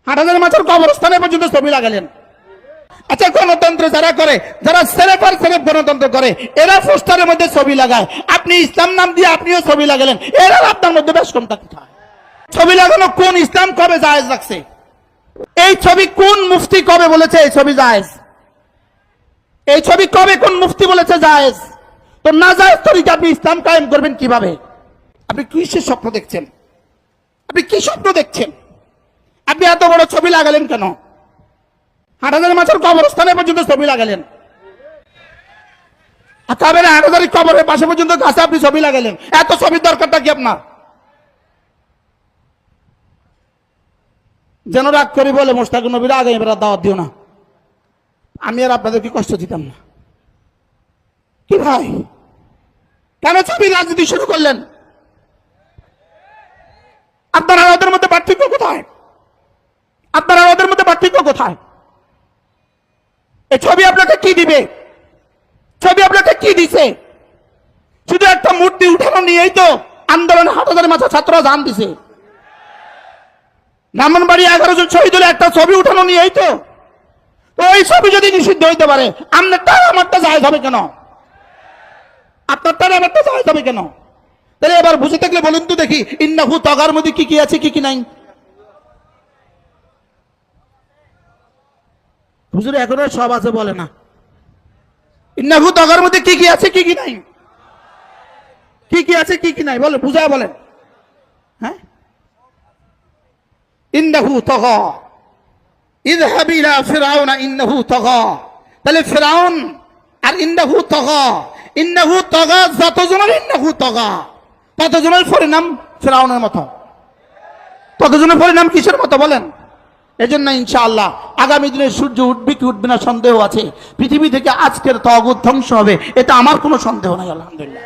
হাটাজারি মাছের কবরস্থানে পর্যন্ত ছবি লাগালেন। আচ্ছা, গণতন্ত্র যারা করে, যারা সেরেফ গণতন্ত্র করে, এরা পোস্টারের মধ্যে ছবি লাগায়, আপনি ইসলাম নাম দিয়ে আপনিও ছবি লাগালেন, এরা আপনার মধ্যে বেশ কমটা কোথায়? ছবি লাগানো কোন ইসলাম কবে জায়েজ রাখছে? এই ছবি কোন মুফতি কবে বলেছে এই ছবি জায়েজ? এই ছবি কবে কোন মুফতি বলেছে জায়েজ? তো না জায়েজ তরিকা আপনি ইসলাম কায়েম করবেন কিভাবে? আপনি কিসের স্বপ্ন দেখছেন? আপনি কি স্বপ্ন দেখছেন? আপনি এত বড় ছবি লাগালেন কেন? হাটাজারি মাছের কবরস্থানে পর্যন্ত ছবি লাগালেন। হাটাজারি কবরের পাশে পর্যন্ত গাছে আপনি ছবি লাগালেন। এত ছবির দরকারটা কি আপনার? যেন রাগ করি বলে মোশতাক নবীর আগে এবার দাওয়াত দিও না, আমি আর আপনাদেরকে কষ্ট দিতাম না। কি ভাই, কেন ছবি রাজনীতি শুরু করলেন? আপনারা ওদের মধ্যে পার্থক্য কোথায়? আপনারা ওদের মধ্যে পার্থক্য কোথায়? এই ছবি আপনাকে কি দিবে? ছবি আপনাকে কি দিছে? শুধু একটা মূর্তি উঠানো নিয়েই তো আন্দোলনে হাটাজারি মাছের ছাত্ররা জান দিছে। ব্রাহ্মণবাড়ি 11 জন শহীদ হলে একটা ছবি উঠানো নিয়েই তো। ওই ছবি যদি নিষিদ্ধ হইতে পারে, আপনারটা আমারটা জায়েজ হবে কেন? আপনারটা আমারটা জায়েজ হবে কেন? তাহলে এবার বুঝে থাকলে বলুন তো দেখি, ইন্নাহু তাগার মধ্যে কি কি আছে, কি কি নাই? হুজুর এখন সব আছে বলে না। ইন্নাহু তাগার মধ্যে কি কি আছে, কি কি নাই? কি কি আছে, কি কি নাই বলে বুঝায় বলেন। হ্যাঁ, ইন্নাহু তাগা ইযহাব ইলা ফিরআউনা ইন্নাহু তাগা। তাহলে ফিরআউন আর ইন্নাহু তাগা, ইন্নাহু তাগা যতজনের ইন্নাহু তাগা, ততজনের পরিণাম ফিরআউনের মতো। ততজনের পরিণাম কিসের মতো বলেন? এজন্য ইনশাআল্লাহ আগামী দিনে সূর্য উঠবে কি উঠবে না সন্দেহ আছে। পৃথিবী থেকে আজকের তাগুত ধ্বংস হবে, এটা আমার কোনো সন্দেহ নাই। আলহামদুলিল্লাহ।